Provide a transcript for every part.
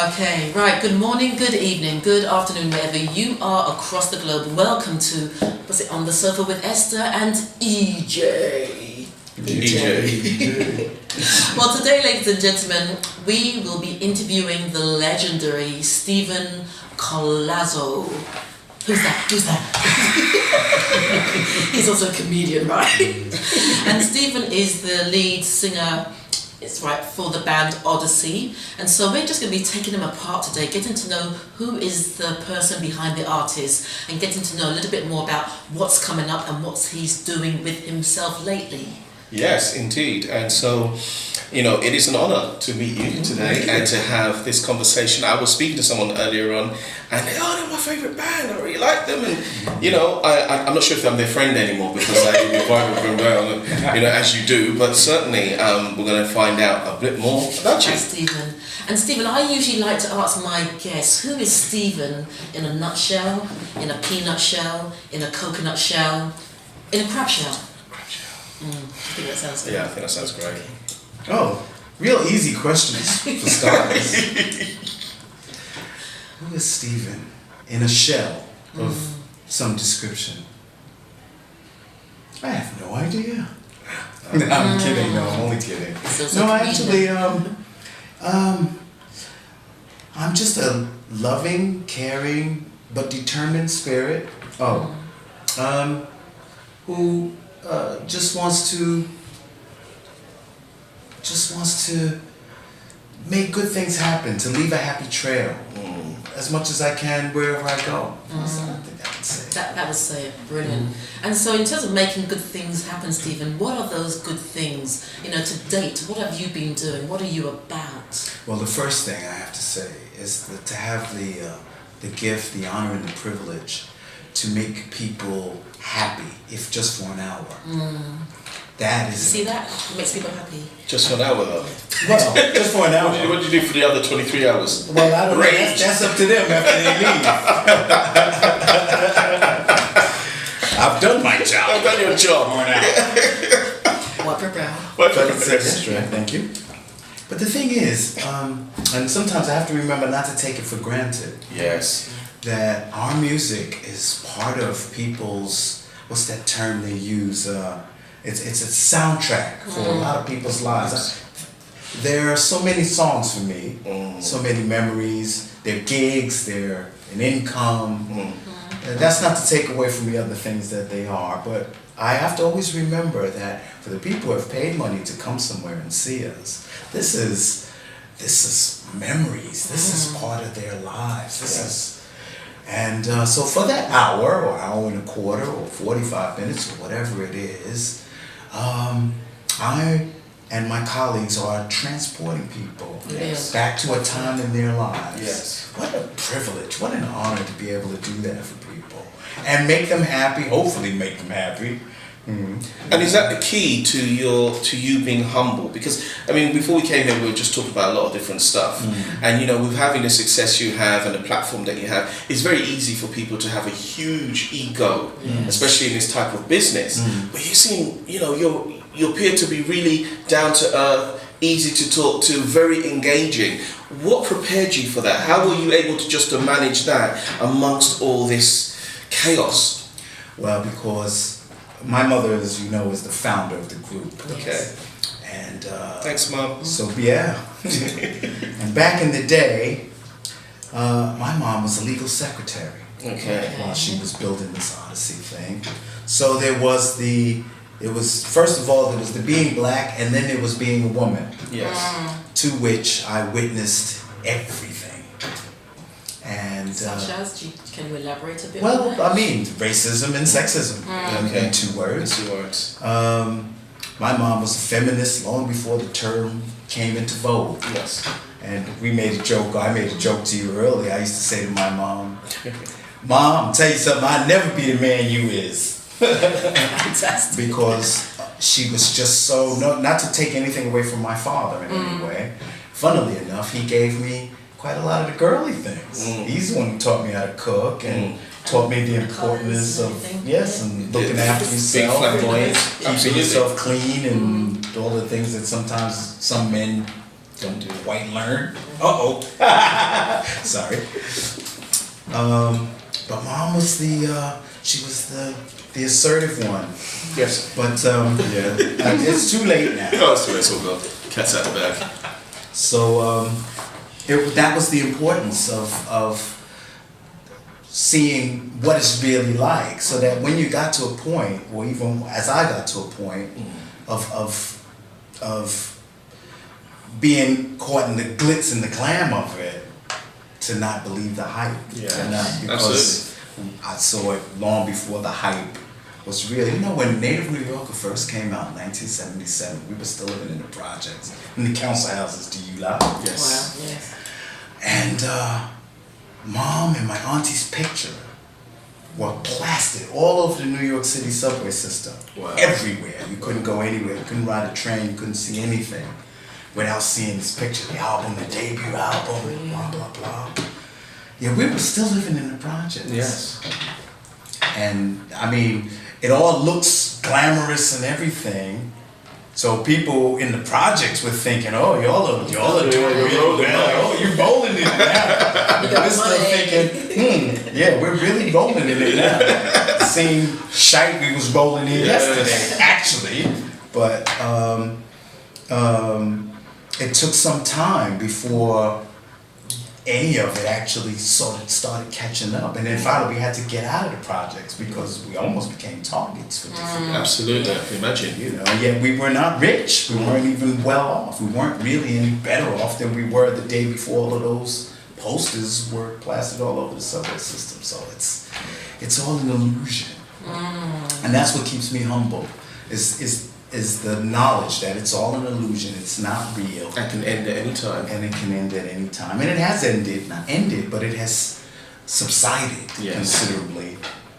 Okay, right. Good morning, good evening, good afternoon, wherever you are across the globe. Welcome to what's it, On the Sofa with Esther and Ejay. Well, today, ladies and gentlemen, we will be interviewing the legendary Steven Collazo. Who's that? He's also a comedian, right? And Steven is the lead singer. It's right for the band Odyssey, and so we're just going to be taking him apart today, getting to know who is the person behind the artist, and getting to know a little bit more about what's coming up and what he's doing with himself lately. Yes, indeed. And so, it is an honor to meet you today and to have this conversation. I was speaking to someone earlier on, and they're my favourite band. I really like them, and I'm not sure if I'm their friend anymore because I vibe with them well, as you do. But certainly, we're going to find out a bit more about you, Steven. And Steven, I usually like to ask my guests, who is Steven in a nutshell, in a peanut shell, in a coconut shell, in a crab shell? I think that sounds good. Yeah, I think that sounds great. Oh, real easy questions for starters. Who is Steven in a shell of some description? I have no idea. No, I'm kidding. No, I'm only kidding. No, actually, I'm just a loving, caring, but determined spirit. Who just wants to make good things happen, to leave a happy trail as much as I can wherever I go. That's what I think I can say. That would say it. Brilliant. And so in terms of making good things happen, Steven, what are those good things? To date, what have you been doing? What are you about? Well, the first thing I have to say is that to have the gift, the honor, and the privilege to make people happy, if just for an hour. That is... See that? It makes people happy. Just for an hour, though. Well, just for an hour. What do you do for the other 23 hours? Well, I don't know. That's up to them after they leave. I've done my job. I've done your job. For an hour. Wipe your brow. That's right. Thank you. But the thing is, and sometimes I have to remember not to take it for granted. Yes. That our music is part of people's, what's that term they use? It's a soundtrack for a lot of people's lives. There are so many songs for me, so many memories. They're gigs, they're an income. And that's not to take away from the other things that they are, but I have to always remember that for the people who have paid money to come somewhere and see us, this is memories. This is part of their lives. And so for that hour or hour and a quarter or 45 minutes or whatever it is, I and my colleagues are transporting people back to a time in their lives. Yes. What a privilege, what an honor to be able to do that for people. And make them happy, hopefully make them happy. And is that the key to you being humble? Because before we came here, we were just talking about a lot of different stuff, and with having the success you have and the platform that you have, it's very easy for people to have a huge ego, especially in this type of business. But you seem, you appear to be really down to earth, easy to talk to, very engaging. What prepared you for that? How were you able to manage that amongst all this chaos? Well, because my mother, as you know, is the founder of the group. Okay. And thanks, Mom. So yeah. And back in the day, my mom was a legal secretary. Okay. While she was building this Odyssey thing. So first of all, there was the being black, and then there was being a woman. Yes. To which I witnessed everything. And such as, can you elaborate a bit? Well, on that? racism and sexism in 2 words. 2 words. My mom was a feminist long before the term came into vogue. Yes. And I made a joke to you earlier. I used to say to my mom, "Mom, I'll tell you something, I'd never be the man you is." Fantastic. Because she was just so, not to take anything away from my father in any way. Funnily enough, he gave me quite a lot of the girly things. He's the one who taught me how to cook and taught me the importance of and looking after yourself, keeping yourself clean, and all the things that sometimes some men don't quite learn. Sorry. But Mom was she was the assertive one. Yes. But it's too late now. Oh, it's too late. It's all gone. Cat's out the bag. So that was the importance of seeing what it's really like, so that when you got to a point, or even as I got to a point of being caught in the glitz and the glam of it, to not believe the hype. Yeah, because I saw it long before the hype was real. You know, when Native New Yorker first came out in 1977, we were still living in the projects, in the council houses, do you lie? Yes. Wow, yes. And Mom and my auntie's picture were plastered all over the New York City subway system. Wow. Everywhere. You couldn't go anywhere. You couldn't ride a train. You couldn't see anything without seeing this picture. The album, the debut album, blah, blah, blah. Yeah, we were still living in the projects. Yes. And, I mean, it all looks glamorous and everything. So people in the projects were thinking, oh, y'all are doing really well. Oh, you're rolling in it now. We're still thinking, yeah, we're really rolling in it now. The same shite we was rolling in yesterday, actually. But it took some time before any of it actually sort of started catching up. And then finally we had to get out of the projects because we almost became targets for different Absolutely, I can imagine. you know, yet we were not rich. We weren't even well off. We weren't really any better off than we were the day before all of those posters were plastered all over the subway system. So it's all an illusion. And that's what keeps me humble, is the knowledge that it's all an illusion. It's not real. It can end at any time. And it can end at any time. And it has ended, not ended, but it has subsided considerably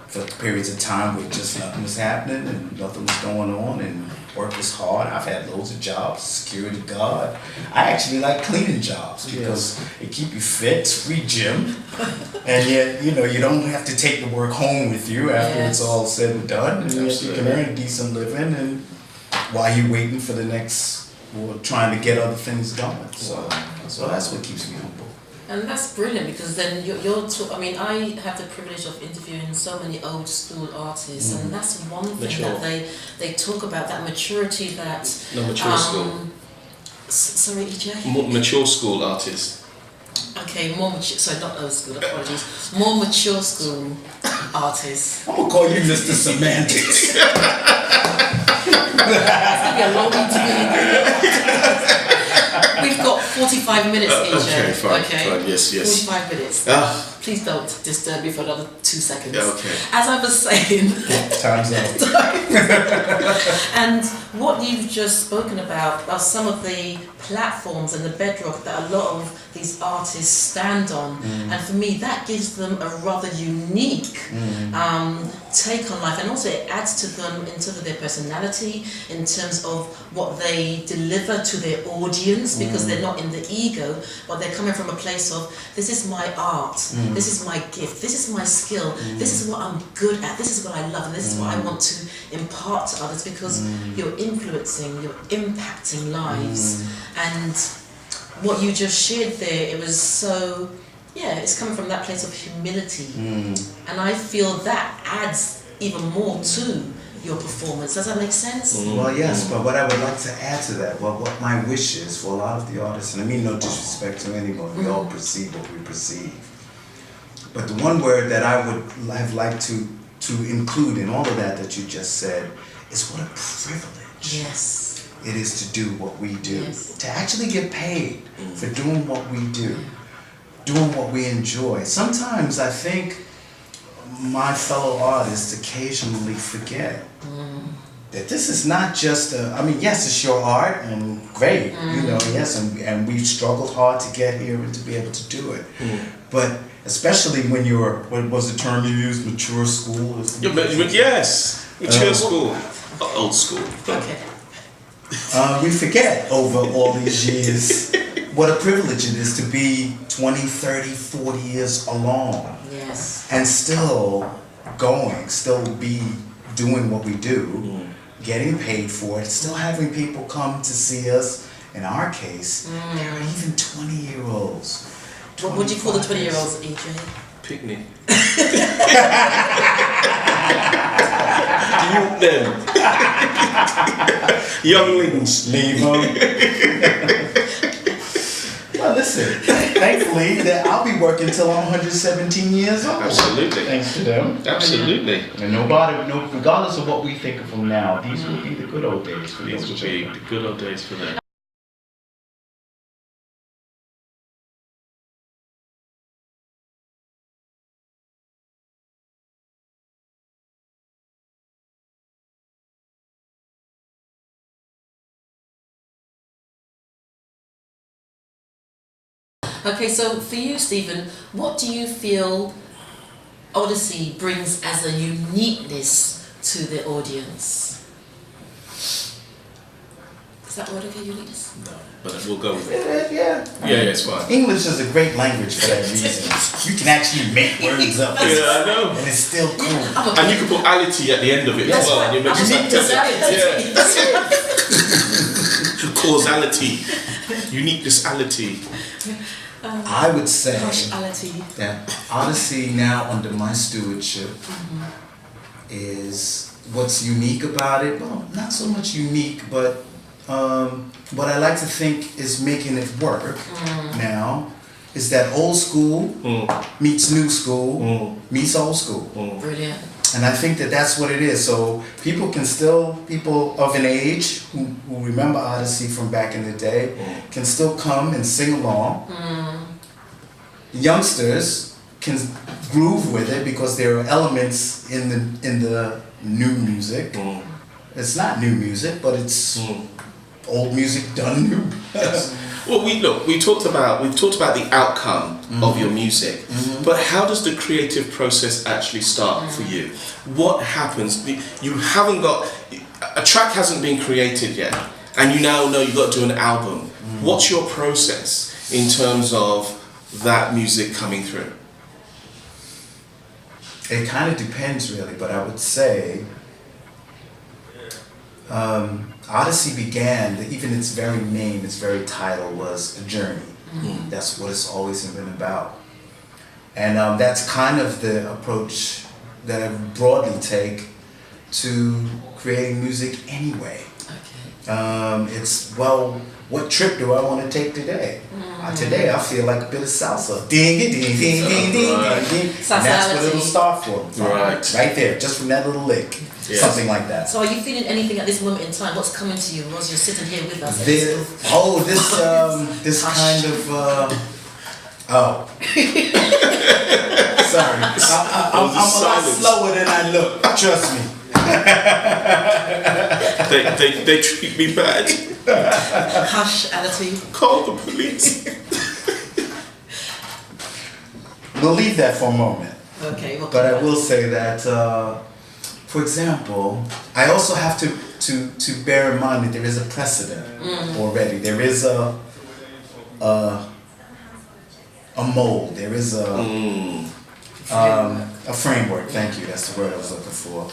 for periods of time where just nothing was happening and nothing was going on and work was hard. I've had loads of jobs, security guard. I actually like cleaning jobs because it keep you fit, it's free gym. And yet, you know, you don't have to take the work home with you after it's all said and done. And yet you can earn a decent living and while you're waiting for the next, or trying to get other things going. So that's what keeps me humble. And that's brilliant because then I mean, I have the privilege of interviewing so many old school artists, and that's one thing that they talk about, that maturity that... No, mature school. Sorry, Ejay? Mature school artists. Okay, more mature, sorry, not old school, apologies. More mature school artists. I'm gonna call you Mr. Semantics. That's gonna be a long interview. We've got 45 minutes, Ejay. Fine, yes. 45 minutes. Please don't disturb me for another 2 seconds. Okay. As I was saying... Time's up. And what you've just spoken about are some of the platforms and the bedrock that a lot of these artists stand on. And for me, that gives them a rather unique take on life. And also it adds to them in terms of their personality, in terms of what they deliver to their audience, because they're not in the ego, but they're coming from a place of, this is my art, this is my gift, this is my skill, this is what I'm good at, this is what I love, and this is what I want to impart to others, because you're influencing, you're impacting lives. And what you just shared there, it was so, it's coming from that place of humility. And I feel that adds even more to your performance. Does that make sense? Well, yes, but what I would like to add to that, well, what my wish is for a lot of the artists, and I mean no disrespect to anyone, we all perceive what we perceive. But the one word that I would have liked to include in all of that you just said is what a privilege. Yes. It is to do what we do. Yes. To actually get paid for doing what we do. Doing what we enjoy. Sometimes I think my fellow artists occasionally forget that this is not just yes, it's your art and great, you know, yes, and we've struggled hard to get here and to be able to do it. But especially when you're, what was the term you used, mature school? Yes, mature school. Old school. Okay. We forget over all these years what a privilege it is to be 20, 30, 40 years along. Yes. And still going, still be doing what we do, getting paid for it, still having people come to see us in our case, there are even 20-year-olds. What would you call the 20-year-olds, EJ? Picnic. You them. Younglings. Leave them. Well, listen, thankfully that I'll be working till I'm 117 years old. Absolutely. Thanks to them. Absolutely. And regardless of what we think of them now, these will be the good old days for These those will be children. the good old days for them. Okay, so for you, Stephen, what do you feel Odyssey brings as a uniqueness to the audience? Is that word okay, uniqueness? No, but we'll go with it. Yeah. Yeah, it's fine. English is a great language for that reason. You can actually make words up. Yeah, I know. And it's still cool. And you can put ality at the end of it as well. You make Causality. Uniqueness-ality. I would say Partiality. that Odyssey now under my stewardship is what's unique about it. Well, not so much unique, but what I like to think is making it work now is that old school meets new school meets old school. Brilliant. And I think that that's what it is. So people of an age who remember Odyssey from back in the day can still come and sing along. Youngsters can groove with it because there are elements in the new music. It's not new music, but it's old music done new. Yes. Well, we've talked about the outcome of your music, but how does the creative process actually start for you? What happens? You haven't got a track hasn't been created yet, and you now know you've got to do an album. What's your process in terms of that music coming through? It kind of depends, really, but I would say Odyssey began, even its very name, its very title was a journey. That's what it's always been about. And that's kind of the approach that I broadly take to creating music anyway. Okay. It's, well, what trip do I want to take today? Today I feel like a bit of salsa. Ding, ding, ding, ding, ding, ding, ding. And that's what it'll start from. Right. Right there, just from that little lick. Yes. Something like that. So are you feeling anything at this moment in time? What's coming to you as you're sitting here with us? This kind of sorry. I'm a lot slower than I look. Trust me. They treat me bad. Hush-ality. Call the police. We'll leave that for a moment. Okay. Well, But I will say that, for example, I also have to bear in mind that there is a precedent already. There is a mold. There is a framework. Thank you. That's the word I was looking for.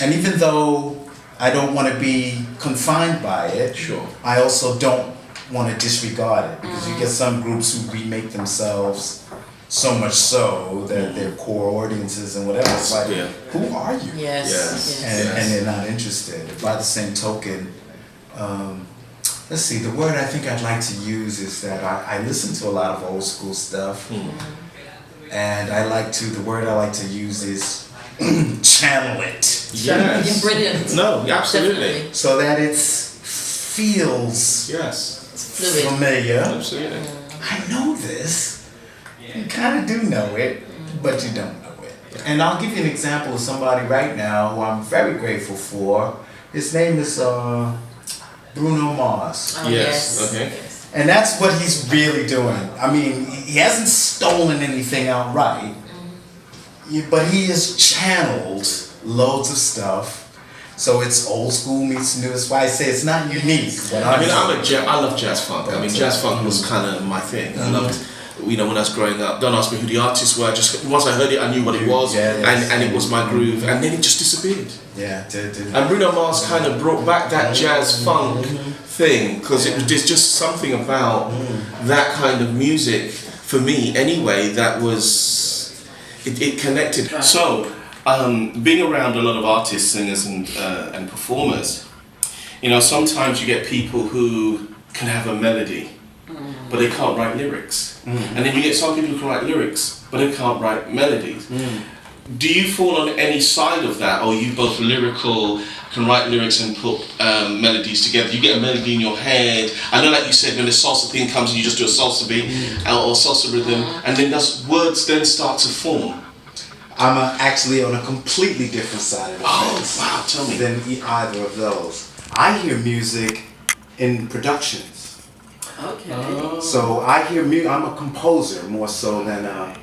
And even though I don't want to be confined by it, Sure. I also don't want to disregard it, because you get some groups who remake themselves so much so that their core audiences and whatever, it's like, who are you? Yes. And they're not interested. By the same token, let's see, the word I think I'd like to use is that I listen to a lot of old school stuff, and the word I like to use is channel it. Yes. Brilliant. No, absolutely. Definitely. So that it feels Fluid. familiar. Absolutely. I know this. You kind of do know it, but you don't know it. And I'll give you an example of somebody right now who I'm very grateful for. His name is Bruno Mars. Oh, Yes. Okay. Yes. And that's what he's really doing. I mean, he hasn't stolen anything outright, but he has channeled loads of stuff. So it's old school meets new. That's why I say it's not unique. But I love jazz funk. I mean, jazz funk was kind of my thing. I loved you know, when I was growing up. Don't ask me who the artists were. Just once I heard it, I knew what it was, and it was my groove. And then it just disappeared. Yeah. And Bruno Mars kind of brought back that jazz funk thing, because there's just something about that kind of music for me anyway that was it connected. So being around a lot of artists, singers, and performers, you know, sometimes you get people who can have a melody, but they can't write lyrics, and then you get some people who can write lyrics, but they can't write melodies. Do you fall on any side of that, or are you both lyrical, can write lyrics and put melodies together? You get a melody in your head. I know, like you said, when the salsa thing comes, you just do a salsa beat or salsa rhythm, and then those words then start to form. I'm actually on a completely different side of the fence. Oh, wow, tell me. Than either of those. I hear music in productions. Okay. So I hear I'm a composer more so than a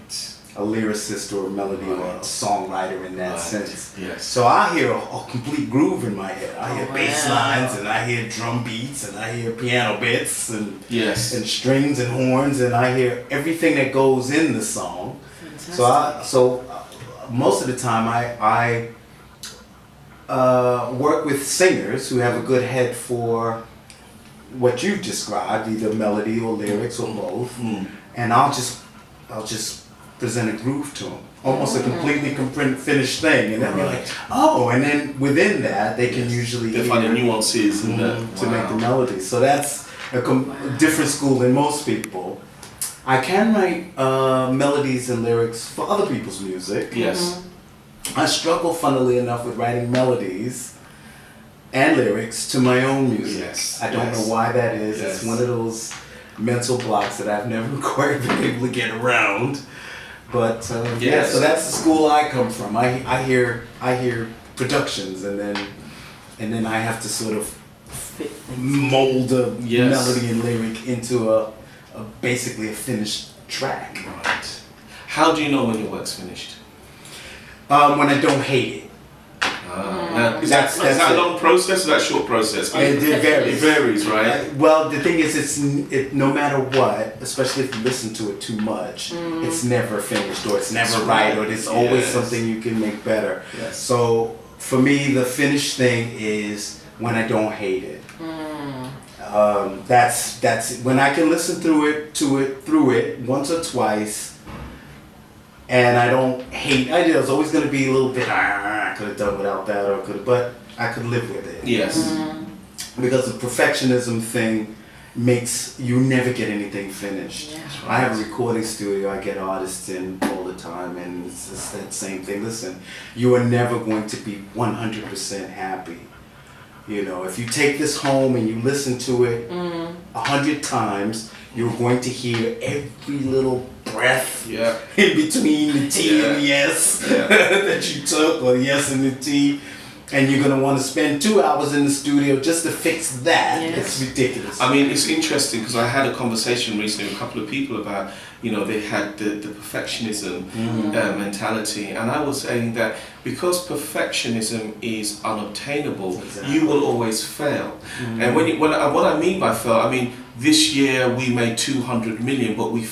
lyricist or a melody or a songwriter in that sense. Yes. So I hear a complete groove in my head. I hear bass lines, and I hear drum beats, and I hear piano bits, and and strings and horns, and I hear everything that goes in the song. Fantastic. So most of the time I work with singers who have a good head for what you described, either melody or lyrics or both, and I'll just present a groove to them, almost a completely finished thing, and they'll be like, oh, and then within that they can usually find the nuances to make the melody. So that's a different school than most people. I can write melodies and lyrics for other people's music. Yes. I struggle, funnily enough, with writing melodies and lyrics to my own music. Yes. I don't know why that is. Yes. It's one of those mental blocks that I've never quite been able to get around. But so that's the school I come from. I hear productions, and then I have to sort of mold a melody and lyric into a basically a finished track. Right. How do you know when your work's finished? When I don't hate it. Now, is that a long process or that short process? It varies. It varies, right? Well, the thing is, no matter what, especially if you listen to it too much, it's never finished, or it's never right, or there's always something you can make better. Yes. So for me, the finished thing is when I don't hate it. That's when I can listen through it once or twice, and I don't hate. There's always going to be a little bit. I could have done without that, but I could live with it. Yes. Because the perfectionism thing makes you never get anything finished. Yeah. I have a recording studio. I get artists in all the time, and it's just that same thing. Listen, you are never going to be 100% happy. You know, if you take this home and you listen to it 100 times, you're going to hear every little breath in between the T and the yes that you took, or the yes and the T. And you're going to want to spend 2 hours in the studio just to fix that. It's ridiculous. I mean, it's interesting because I had a conversation recently with a couple of people about, you know, they had the perfectionism mentality. And I was saying that because perfectionism is unobtainable, you will always fail. And what I mean by fail, I mean, this year we made 200 million, but we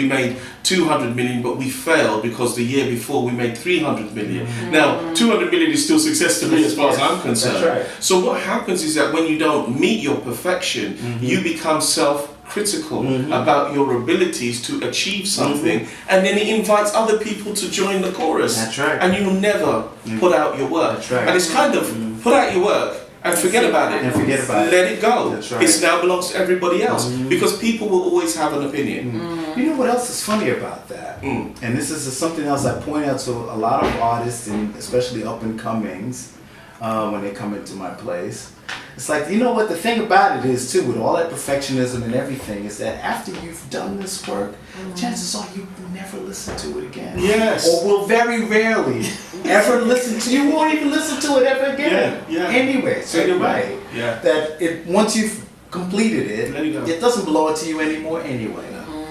made 200 million, but we failed because the year before we made 300 million. Now, 200 million is still success to me as far as I'm concerned. That's right. So what happens is that when you don't meet your perfection, you become self-critical about your abilities to achieve something, and then it invites other people to join the chorus. That's right. And you'll never put out your work. That's right. And it's kind of put out your work and forget about it. And forget about it. Let it go. That's right. It now belongs to everybody else because people will always have an opinion. You know what else is funny about that? And this is something else I point out to a lot of artists, and especially up and comings, when they come into my place. It's like, you know what, the thing about it is too, with all that perfectionism and everything, is that after you've done this work, chances are you will never listen to it again. Yes. Or will very rarely ever listen to, you won't even listen to it ever again. Anyway, so you're right. That once you've completed it doesn't belong to you anymore anyway.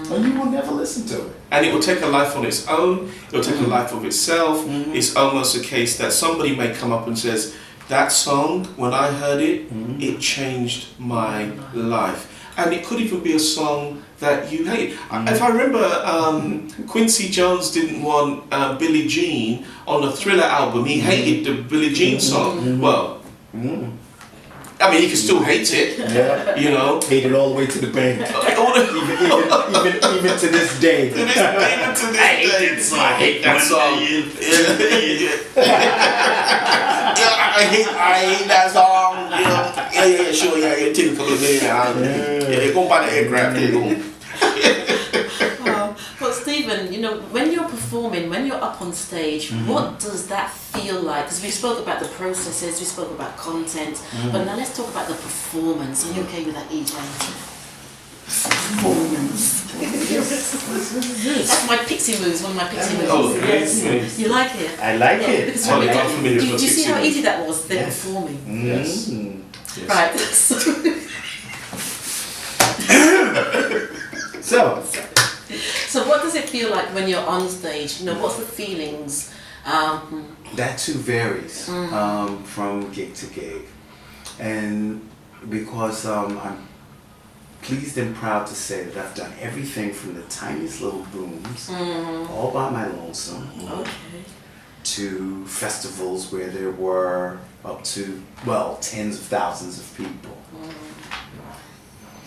And you will never listen to it. And it will take a life on its own, it will take a life of itself. It's almost a case that somebody may come up and says, that song, when I heard it, it changed my life. and it could even be a song that you hate. If I remember, Quincy Jones didn't want Billie Jean on the Thriller album. He hated the Billie Jean song. Well, I mean, you can still hate it. Yeah. You know, hate it all the way to the bank. even to this day. Even to this day. I hate that song. I hate that song. You know, yeah, sure, yeah. Take a couple of minutes. Yeah, go buy the aircraft. There you go. Well, Steven, you know, when you're performing, when you're up on stage, what does that feel like? Because we spoke about the processes, we spoke about content, but now let's talk about the performance. Are you okay with that, Ejay? Performance. That's my pixie moves, one of my pixie moves. Oh, yes. yes. You like it? I like it. Because Well, when I'm familiar do with you see how pixie easy that was? They're Yes. performing. Yes. Yes. Right. So what does it feel like when you're on stage? You know, what's the feelings? That too varies from gig to gig, and because I'm pleased and proud to say that I've done everything from the tiniest little rooms, all by my lonesome, Okay. to festivals where there were up to, well, tens of thousands of people.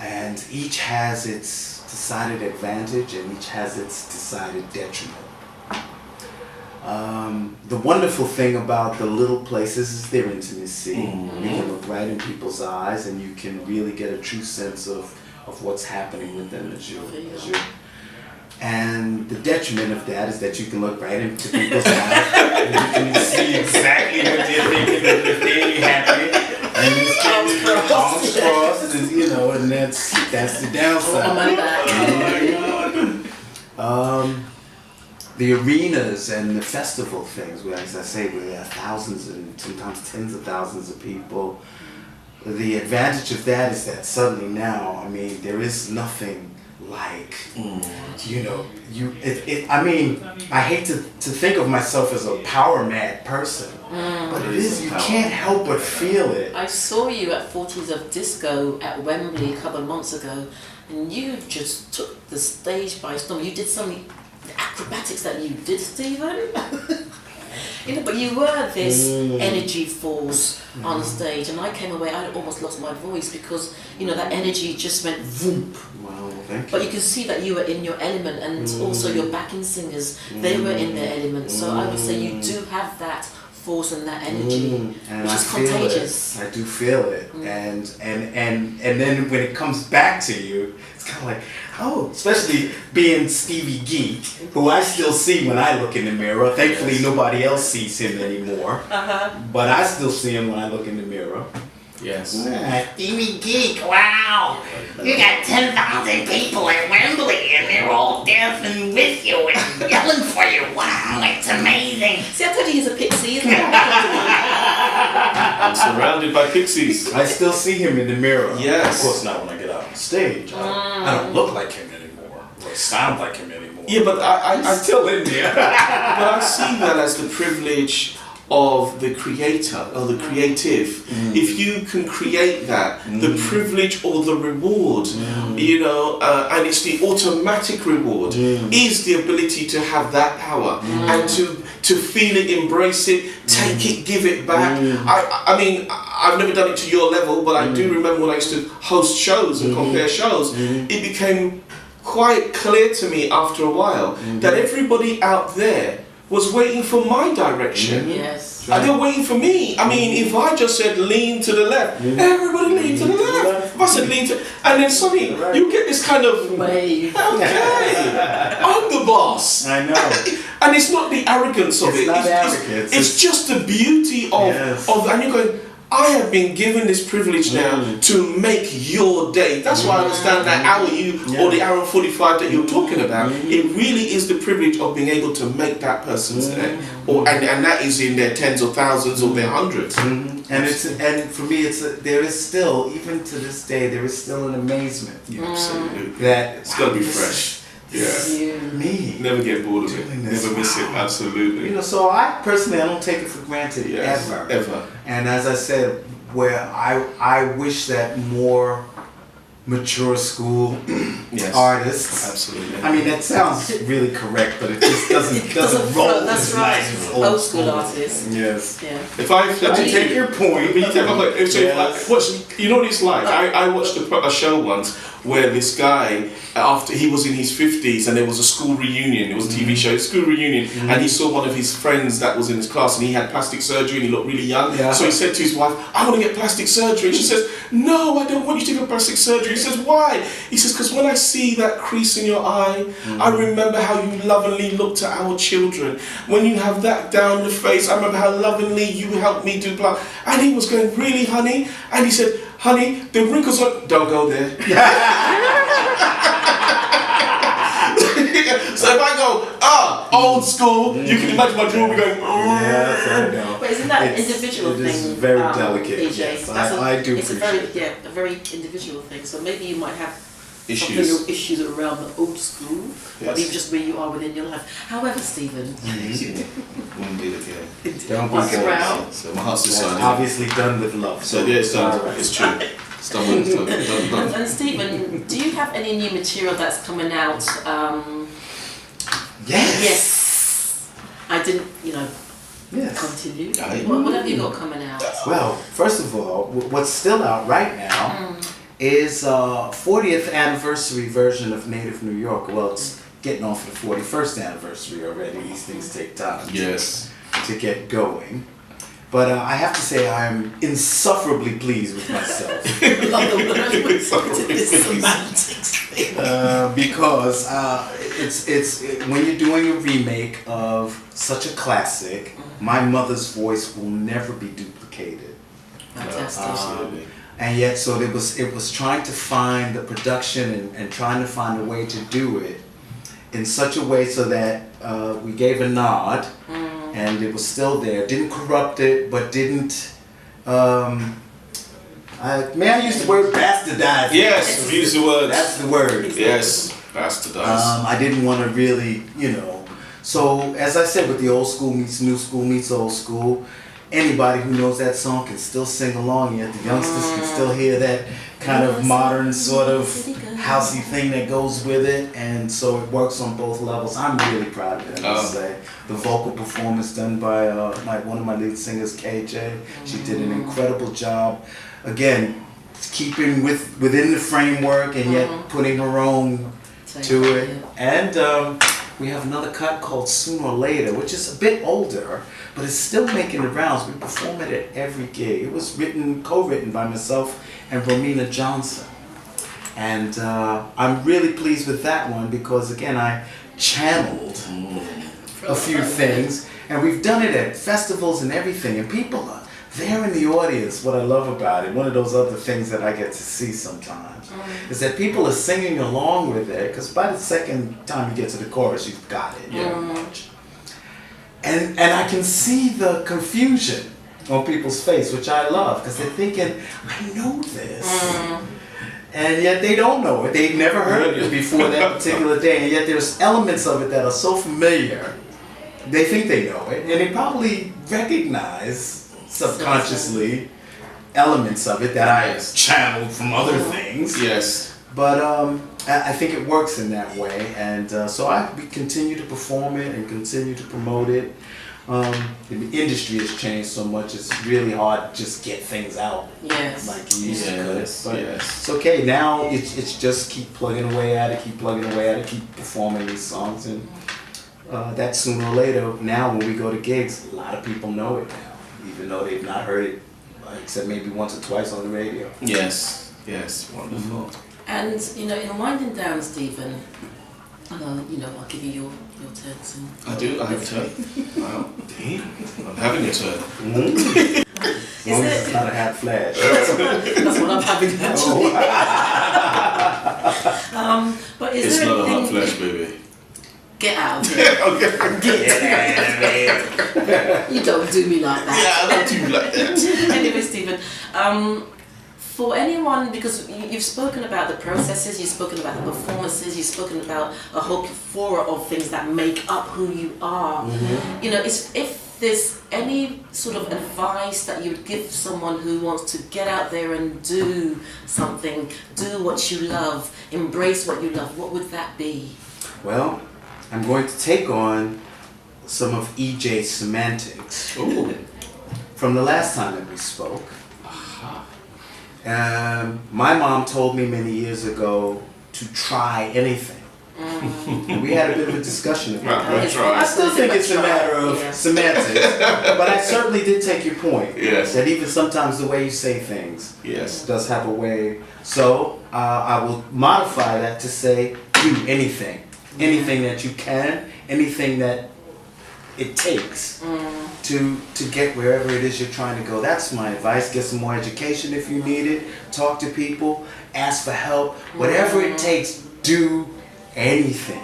And each has its decided advantage and each has its decided detriment. The wonderful thing about the little places is their intimacy. You can look right in people's eyes and you can really get a true sense of what's happening with them as you. And the detriment of that is that you can look right into people's eyes and you can see exactly what they're thinking and if they're happy. And it's arms crossed, and you know, and that's the downside. Oh my God. The arenas and the festival things, where, as I say, where there are thousands and sometimes tens of thousands of people. The advantage of that is that suddenly now, I mean, there is nothing like, you know, I mean, I hate to think of myself as a power mad person, but it is, you can't help but feel it. I saw you at 40s of Disco at Wembley a couple of months ago, and you just took the stage by storm. You did some of the acrobatics that you did, Steven. You know, but you were this energy force on stage, and I came away, I almost lost my voice because, you know, that energy just went voom. Well, thank you. But you can see that you were in your element, and also your backing singers, they were in their element. So I would say you do have that force and that energy, and which I is feel contagious. it. I do feel it, and then when it comes back to you, it's kind of like, oh, especially being Stevie Geek, who I still see when I look in the mirror. Thankfully, nobody else sees him anymore, but I still see him when I look in the mirror. Yes. Stevie Geek, wow! You got 10,000 people at Wembley and they're all dancing with you and yelling for you. Wow, it's amazing. See, I told you he's a pixie, isn't he? I'm surrounded by pixies. I still see him in the mirror. Yes. Of course, not when I get out on stage. I don't look like him anymore, or sound like him anymore. Yeah, but I'm still in there. But I see that as the privilege of the creator or the creative. If you can create that, the privilege or the reward, you know, and it's the automatic reward, is the ability to have that power and to feel it, embrace it, take it, give it back. I mean, I've never done it to your level, but I do remember when I used to host shows and compare shows, it became quite clear to me after a while that everybody out there was waiting for my direction. Yes. And they're waiting for me. I mean, if I just said lean to the left, everybody lean to the left. If I said lean to, and then suddenly you get this kind of Wave. okay, I'm the boss. I know. And it's not the arrogance of It's it. not arrogance. It's just the beauty of and you're going, I have been given this privilege now to make your day. That's why I understand that hour or the hour and 45 that you're talking about. It really is the privilege of being able to make that person's day, and that is in their tens of thousands or their hundreds. And for me, there is still, even to this day, there is still an amazement. Absolutely. That It's got to be fresh. Yeah. Me. Never get bored of it. Doing this. Never miss it. Absolutely. You know, so I personally, I don't take it for granted ever. Ever. And as I said, where I wish that more mature school Yes. artists. Absolutely. I mean, that sounds really correct, but it just doesn't roll That's as right. nice as Old school artists. Yes. Yeah. If I flip I take your point. But you take my point. So if Yes. I watch, you know what it's like? I watched a show once where this guy, after he was in his 50s and there was a school reunion, it was a TV show, school reunion, and he saw one of his friends that was in his class and he had plastic surgery and he looked really young. Yeah. So he said to his wife, I want to get plastic surgery. She says, no, I don't want you to get plastic surgery. He says, why? He says, because when I see that crease in your eye, I remember how you lovingly looked at our children. When you have that down the face, I remember how lovingly you helped me do blah. And he was going, really, honey? And he said, honey, the wrinkles on... Don't go there. So if I go, old school, you can imagine my jewelry going, Yes, I know. But isn't that an It's- individual it thing? is very delicate, Ejay? yes. That's I do It's appreciate a very individual thing. So maybe you might have issues. issues around the old school, or Yes. even just where you are within your life. However, Stephen, Wouldn't do it again. Don't what's be around? So my heart's It's decided. obviously done with love. So yeah, it's done. It's true. It's done when it's done. And Stephen, do you have any new material that's coming out? Yes. Yes. I didn't, Yes. continue. Aye. What have you got coming out? Well, first of all, what's still out right now is 40th anniversary version of Native New York. Well, it's getting on for the 41st anniversary already. These things take time Yes. to get going. But I have to say I'm insufferably pleased with myself. It's semantics. Because it's when you're doing a remake of such a classic, my mother's voice will never be duplicated. Fantastic. Absolutely. And yet, so it was trying to find the production and trying to find a way to do it in such a way so that we gave a nod and it was still there. Didn't corrupt it, but didn't. May I use the word bastardize? Yes, use the word. That's the word. Yes, bastardized. I didn't want to really, So as I said, with the old school meets new school meets old school, anybody who knows that song can still sing along. Yet the youngsters can still hear that kind of modern sort of housey thing that goes with it, and so it works on both levels. I'm really proud of it. I must say, the vocal performance done by one of my lead singers, KJ. She did an incredible job. Again, keeping within the framework and yet putting her own to it. And we have another cut called Sooner or Later, which is a bit older, but it's still making the rounds. We perform it at every gig. It was co-written by myself and Romina Johnson. And I'm really pleased with that one because, again, I channeled a few things. And we've done it at festivals and everything. And people are there in the audience. What I love about it, one of those other things that I get to see sometimes, is that people are singing along with it. Because by the second time you get to the chorus, you've got it. Pretty much. And I can see the confusion on people's face, which I love, because they're thinking, I know this. And yet they don't know it. They've never heard it before that particular day. And yet there's elements of it that are so familiar. They think they know it. And they probably recognize subconsciously elements of it that I channeled from other things. Yes. But I think it works in that way. And so we continue to perform it and continue to promote it. The industry has changed so much, it's really hard to just get things out like you used to. But it's okay, now it's just keep plugging away at it, keep performing these songs, and that sooner or later, now when we go to gigs, a lot of people know it now, even though they've not heard it except maybe once or twice on the radio. Yes, wonderful. And in winding down, Stephen, I'll give you your turn soon. I do, I have a turn. Wow, damn. I'm having a turn. As long as it's not a hot flash. That's what I'm having actually. But is It's there not a hot anything... flash, baby. Get out of here. You don't do me like that. Yeah, I don't do you like that. Anyway, Stephen, for anyone, because you've spoken about the processes, you've spoken about the performances, you've spoken about a whole plethora of things that make up who you are. If there's any sort of advice that you would give someone who wants to get out there and do something, do what you love, embrace what you love, what would that be? Well, I'm going to take on some of Ejay's semantics. Ooh. From the last time that we spoke. My mom told me many years ago to try anything. And we had a bit of a discussion about that. I still think it's a matter of semantics, but I certainly did take your point. Yes. That even sometimes the way you say things does have a way. So I will modify that to say do anything. Anything that you can, anything that it takes to get wherever it is you're trying to go. That's my advice. Get some more education if you need it. Talk to people. Ask for help. Whatever it takes, do anything.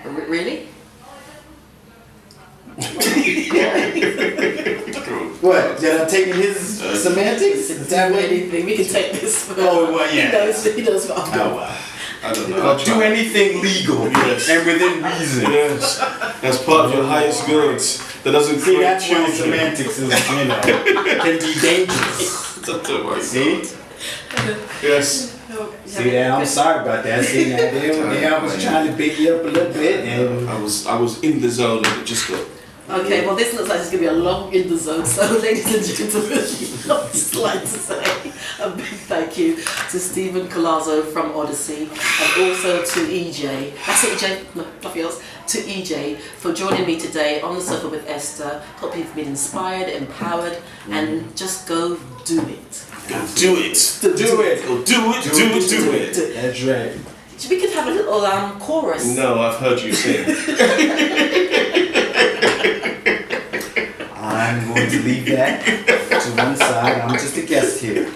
Really? What? That I'm taking his semantics? Do anything. We can take this. Oh, well, yeah. He knows what I'm doing. Oh, wow. I don't know. Do anything legal and within reason. Yes. As part of your highest goods. That doesn't See, create that's why children. semantics is, can be dangerous. Don't worry. See? Yes. See that? I'm sorry about that. See that? There I was trying to big you up a little bit, and I was in the zone and it just got. Okay, well this looks like it's going to be a long in the zone, so ladies and gentlemen, I'd just like to say a big thank you to Steven Collazo from Odyssey, and also to Ejay, that's it Ejay, no, nothing else, to Ejay for joining me today on the sofa with Esther. Hope you've been inspired, empowered, and just go do it. Go do it. do it. Go do it. Do it. That's right. We could have a little chorus. No, I've heard you sing. I'm going to leave that to one side. I'm just a guest here.